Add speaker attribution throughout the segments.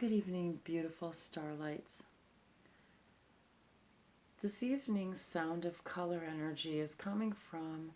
Speaker 1: Good evening, beautiful starlights. This evening's sound of color energy is coming from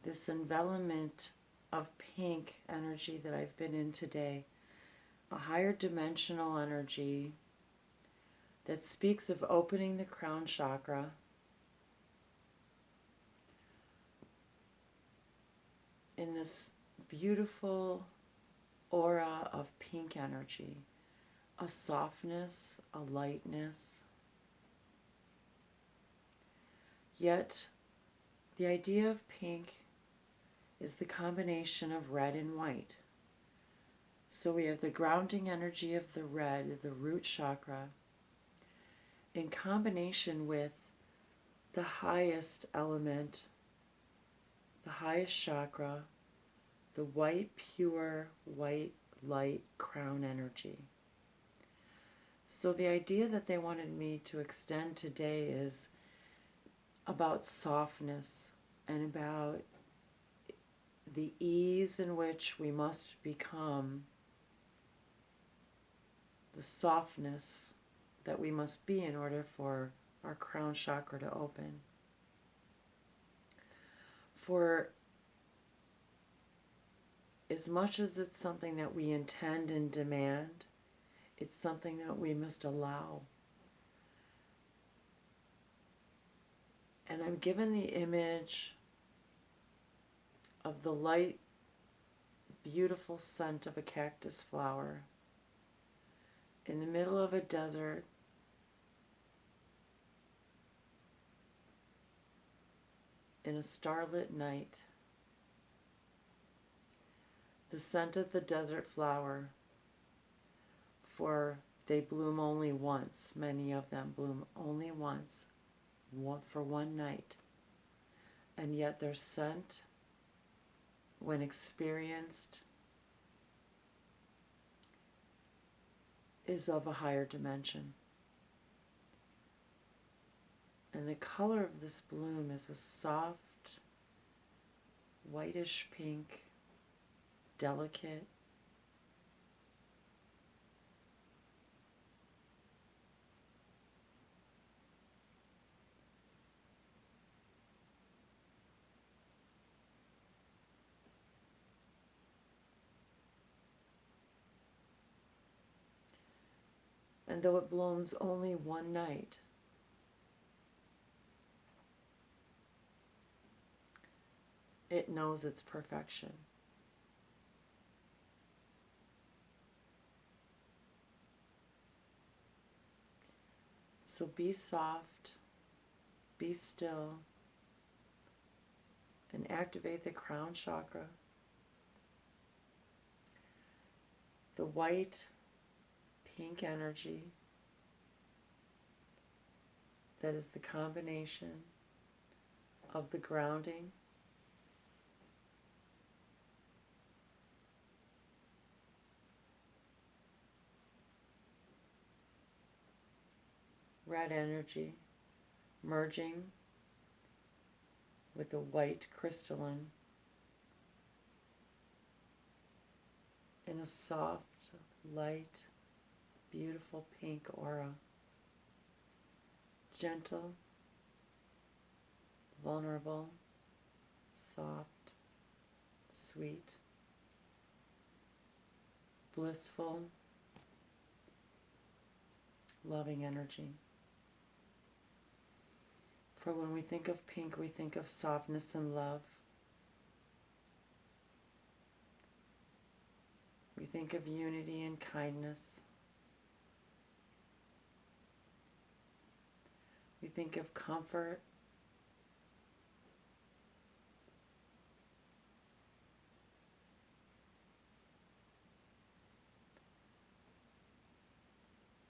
Speaker 1: this envelopment of pink energy that I've been in today, a higher dimensional energy that speaks of opening the crown chakra, in this beautiful aura of pink energy, a softness, a lightness. Yet, the idea of pink is the combination of red and white. So we have the grounding energy of the red, the root chakra, in combination with the highest element, the highest chakra, the white, pure, white, light crown energy. So the idea that they wanted me to extend today is about softness and about the ease in which we must become, the softness that we must be in order for our crown chakra to open. For as much as it's something that we intend and demand, it's something that we must allow. And I'm given the image of the light, beautiful scent of a cactus flower in the middle of a desert, in a starlit night. The scent of the desert flower, for they bloom only once, many of them bloom only once, for one night. And yet their scent, when experienced, is of a higher dimension. And the color of this bloom is a soft, whitish pink, delicate, and though it blooms only one night, it knows its perfection. So be soft, be still, and activate the crown chakra. The white, pink energy that is the combination of the grounding, red energy merging with the white crystalline in a soft, light, beautiful pink aura. Gentle, vulnerable, soft, sweet, blissful, loving energy. For when we think of pink, we think of softness and love. We think of unity and kindness. We think of comfort,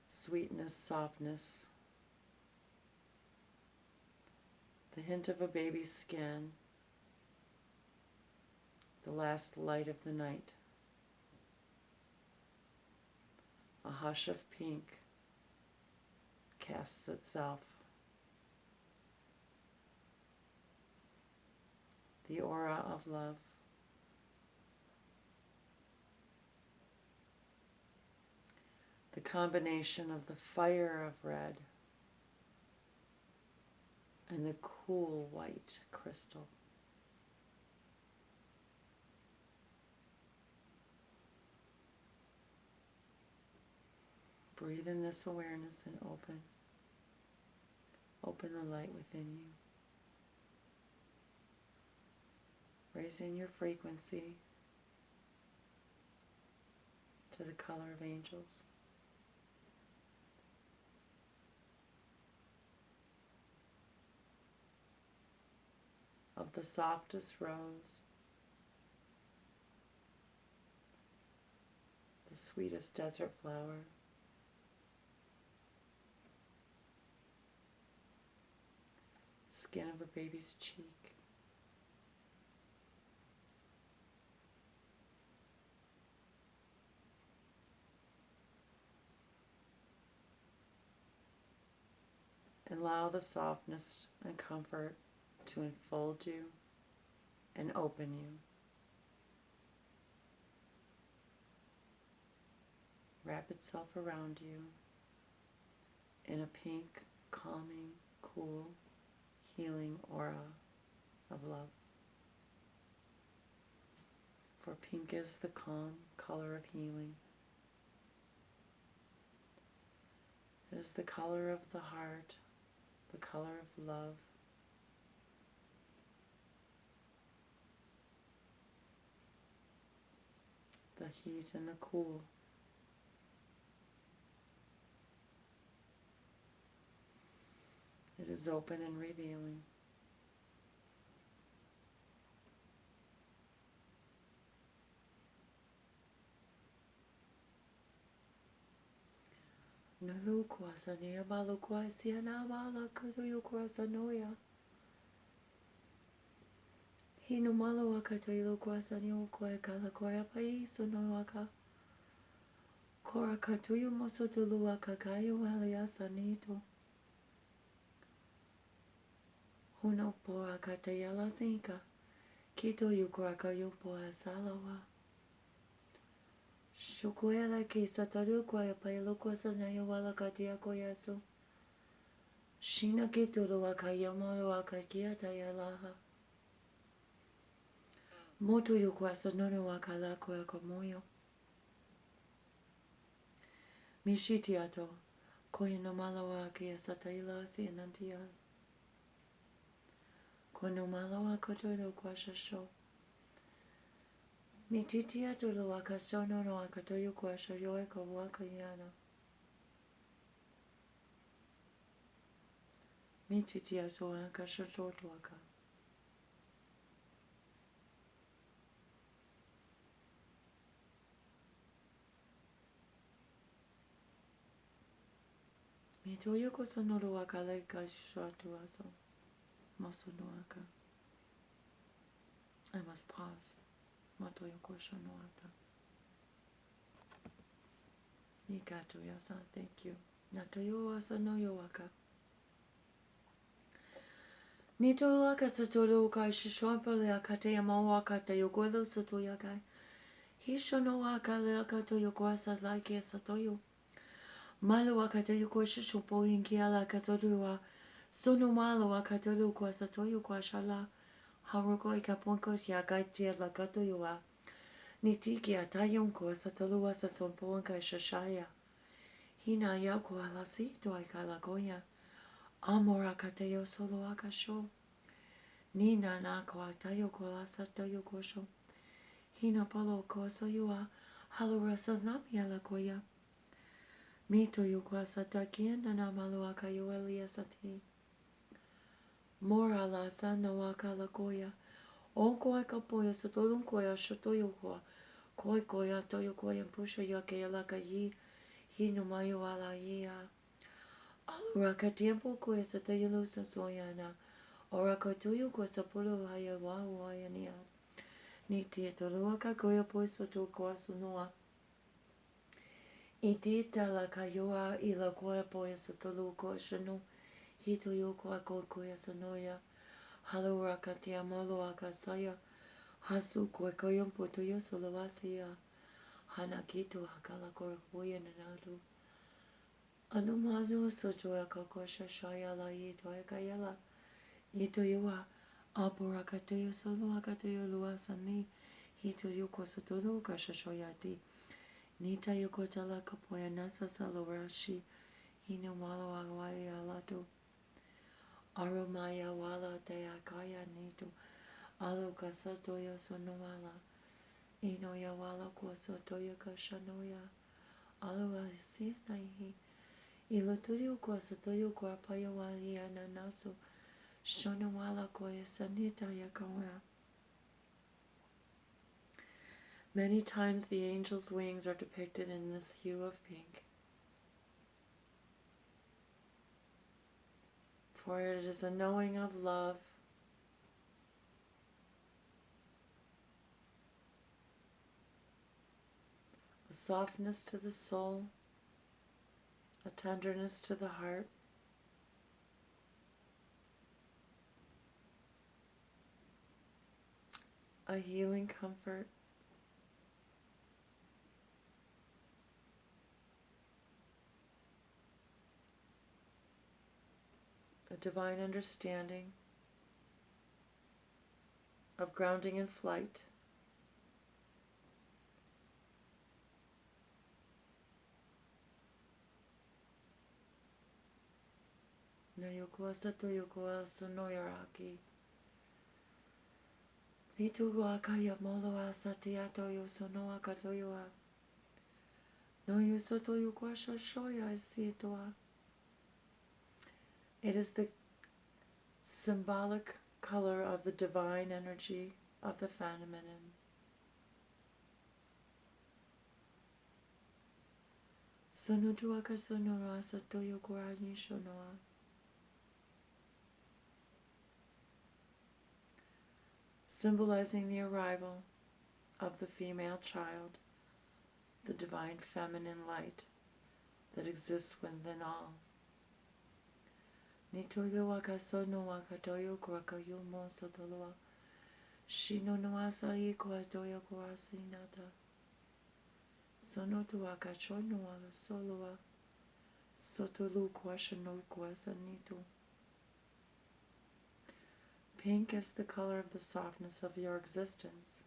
Speaker 1: sweetness, softness, the hint of a baby's skin, the last light of the night, a hush of pink casts itself. The aura of love. the combination of the fire of red and the cool white crystal. Breathe in this awareness and open. Open the light within you. Raising your frequency to the color of angels. Of the softest rose, the sweetest desert flower, skin of a baby's cheek, and allow the softness and comfort to enfold you and open you. Wrap itself around you in a pink, calming, cool, healing aura of love. For pink is the calm color of healing. It is the color of the heart, the color of love. The heat and the cool. It is open and revealing. Nalu kwasa nia balu kwasi na bala kuyu kwasa noya. Hino malo wakato ilu kwasa ni ukwe kala koya paiso no waka. Kora katuyu mosotulu waka kayu aliasa nito. Huno pora katayala zinka. Kito yukuraka yupo asalawa. Shukuela kisa taru kwaya pailu kwasa na yuwala katia koyasu. Shina kitulu waka yamoro waka kiata yalaha. Moto yukwasa nono wakala koya komoyo. Mishitiato koya no malawa kia sataila si nantia. Kono malawa koto kwasha sho. Mititiato lo waka sono no wakato yukwasha yoeko waka yana. Mititiato waka shototo waka. Mitoyo kosono lo waka leka shoto aso. Maso no waka. I must pause. Matoyo kosono ata. Nikato yasa, thank you. Natoyo asa no yo waka. Nito waka satodo ukai shishompa le akate yama waka te yoguelo soto yakai. Hisho no waka le akato yokwasa like satoyo. Malo wakata yuko shishopo ingi ala katoruwa. Sono malo wakatoru kwa satoyo kwa shala. Haruko ikaponko yagaiti ala katoyuwa. Nitiki atayon kwa sataluwa sa sompo anka shashaya. Hina yako ala sito aikala goya. Amora katayo solo akasho. Nina na kwa tayo kwa la satoyo kosho. Hina palo kwa soyua. Halura sanami ala koya. Mito yukwasa takienda na maluaka yuelia sati. Mora la sana waka la koya. Onko eka poya satolun koya shoto yukwa. Koi koya toyo koya pusha yake yalaka yi. Hino mayo ala yia. Aluraka tiempo koya satayulu soyana. Oraka tuyu kwa sapulu haya waya niya. Niti toluaka koya poya soto kwa sunua. Itita la kayoa ila koya poya satolu ko shanu hito yoko ako koya sanoya halura katia molo akasaya hasu kwa koyon poto yo solowasiya hana kito hakala koya poya nanadu Anumazo soto akakosha shayala ito ekayala. Ito yuwa. Apurakatoyo solo akatoyo luasani. Hito yuko sotodo kashashoyati. Nita yokotala kapoya nasa salorashi. Hino malo agwaya alato. Aromaya wala te akaya nito. Alo kasatoyo sonomala. Ino ya wala kosotoyo kashanoya. Alo asi naihi. Iloturio kosotoyo kwapayo wali ananaso. Shonowala koya sanita yakawaya. Many times the angel's wings are depicted in this hue of pink. For it is a knowing of love, a softness to the soul, a tenderness to the heart, a healing comfort, a divine understanding of grounding in flight, no yoko asato yoko asonoyaraki. Litu akaya molo asatiato yosono akatoyoa. No yosoto yoko shoya isitoa. It is the symbolic color of the divine energy of the feminine. Sonotuaka sonora satoyo korani shonoa. Symbolizing the arrival of the female child, the divine feminine light that exists within all. Nitoyo akasono akatoyo kurakayo mo sotoloa. Shino no asai koatoyo korasinata. Sonotu akachono ala soloa. Sotolu kwashano kwasanito. Pink is the color of the softness of your existence.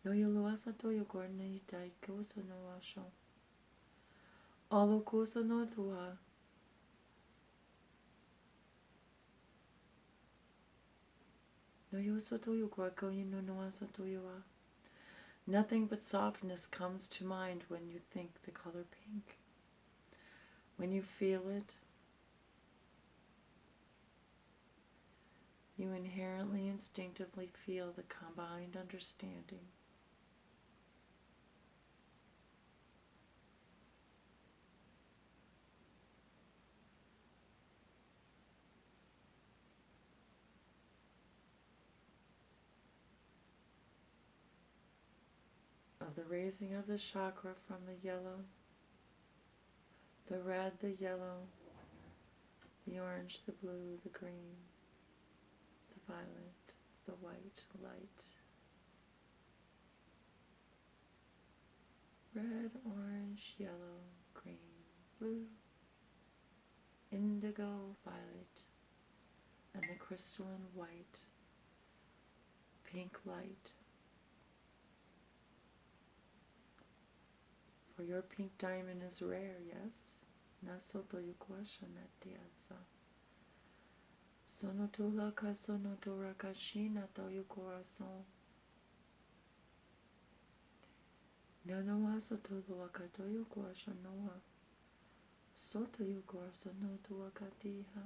Speaker 1: No yoluasa toyo korne itai koso no asho. Alo koso no tua. No yosa toyo korako yino no asa toyoa. Nothing but softness comes to mind when you think the color pink. When you feel it, you inherently, instinctively feel the combined understanding of the raising of the chakra from the yellow, the red, the yellow, the orange, the blue, the green, the violet, the white light. Red, orange, yellow, green, blue, indigo, violet, and the crystalline white, pink light. For your pink diamond is rare, yes? Nasoto yukwasha natiasa. Sonotola ka sonotora kashina to yukorason. Nono asoto luakato yukwasha noa. Soto yukorasa no tuakatiha.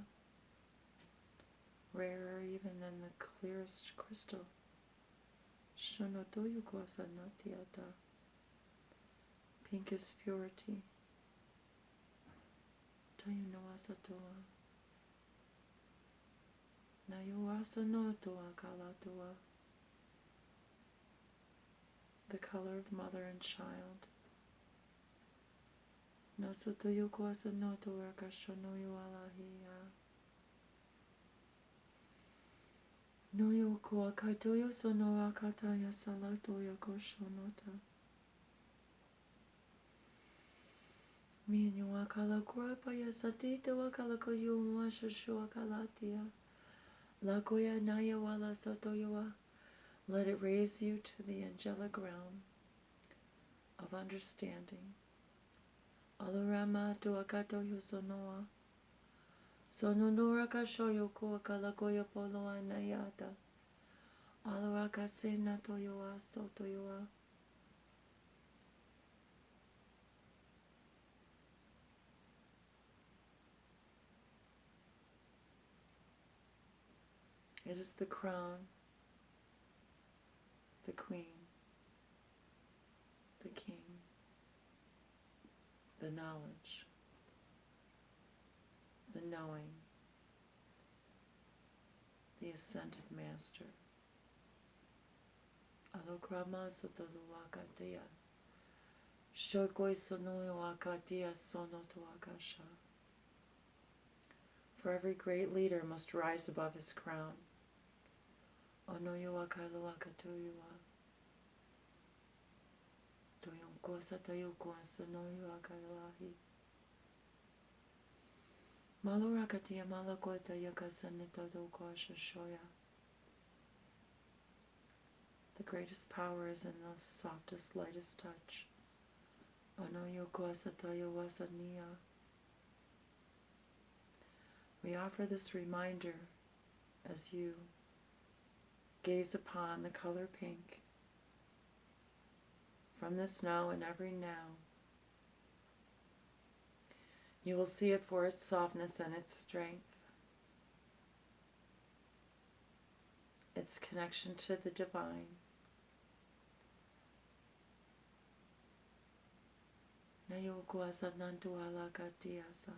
Speaker 1: Rarer even than the clearest crystal. Shonoto yukwasa natiata. Pink is purity. Tayunoasa toa. Nayuasa no toa kalatua. The color of mother and child. Nasoto yukwasa no toa kashono yualahia. No yo ko akatoyo sono akataya salatoyo koshonota. Minyo akala kurapaya satita wakala koyo mwashashu akalatia. Lakoya naya wala sotoyoa. Let it raise you to the angelic realm of understanding. Alurama to akatoyo sonoa. Sononora kashoyo ko akalakoya polo anayata. Aluraka sena toyoa sotoyoa. It is the crown, the queen, the king, the knowledge, the knowing, the ascended master. Alokrama sotoluakatea. Shokoi sonoakatea sonotoakasha. For every great leader must rise above his crown. Onoyoakaloakatoyua. Toyonkosatayokwa sonoyoakalahi. Malorakatia malakota yakasanitodokashashoya. The greatest power is in the softest, lightest touch. Onoyokwasatayowasaniya. We offer this reminder as you gaze upon the color pink from this now and every now. You will see it for its softness and its strength, its connection to the divine. Nayokwasatnantualakatiasa.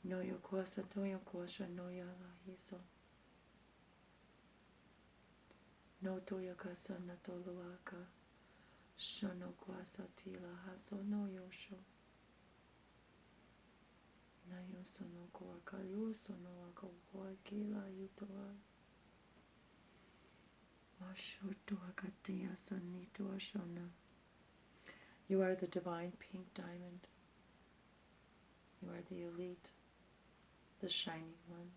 Speaker 1: Noyokwasatoyokwashanoyalahiso. Notoyakasanatoluaka. Shonokwasatila hasonoyosho. Nayosonokwakayosonoakahuakila yutoa. Washotoakatiasanitoashona. You are the divine pink diamond. You are the elite, the shining one,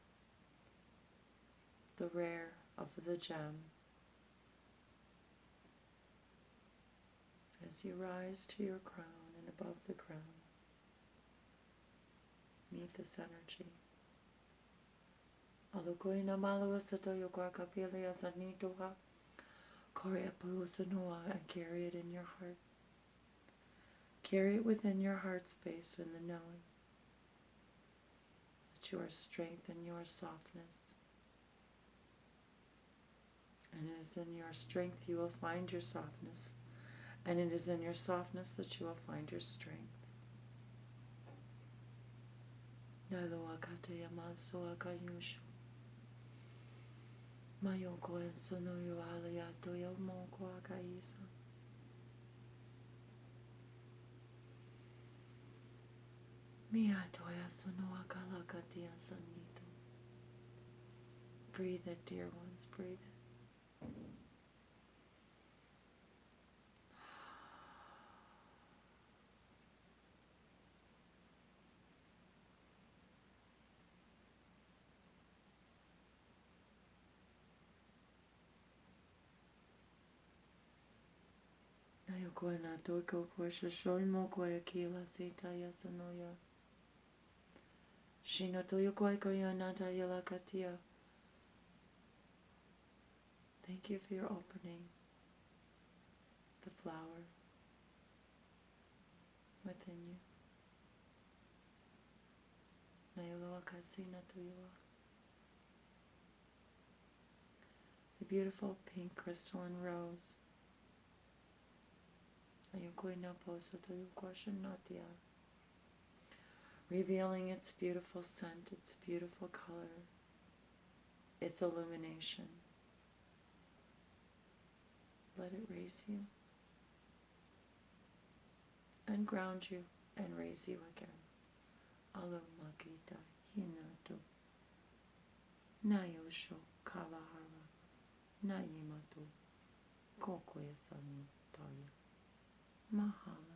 Speaker 1: the rare of the gem. As you rise to your crown and above the crown, meet this energy. Alukoina malawa satoyo kwakapilia sanitoha. Koreapuosanoa, and carry it in your heart. Carry it within your heart space in the knowing that you are strength and your softness. And it is in your strength you will find your softness. And it is in your softness that you will find your strength. Naloakate yamasoakayushu. Mayoko and sonoyo aliato yomoko akaisa. Miatoya sonoakalakatia sanito. Breathe it, dear ones, breathe it. Nayokoena toko kwasha shoimo kwayakila sita yasanoya. Shinoto yokoya nata yalakatia. Thank you for your opening the flower within you. Nayaloakasina toyoa. The beautiful pink crystalline rose. Revealing its beautiful scent, its beautiful color, its illumination. Let it raise you and ground you and raise you again. Alo Makita Hinato Nayosho Kalahara Nayimato Kokoyasami Taya Mahala.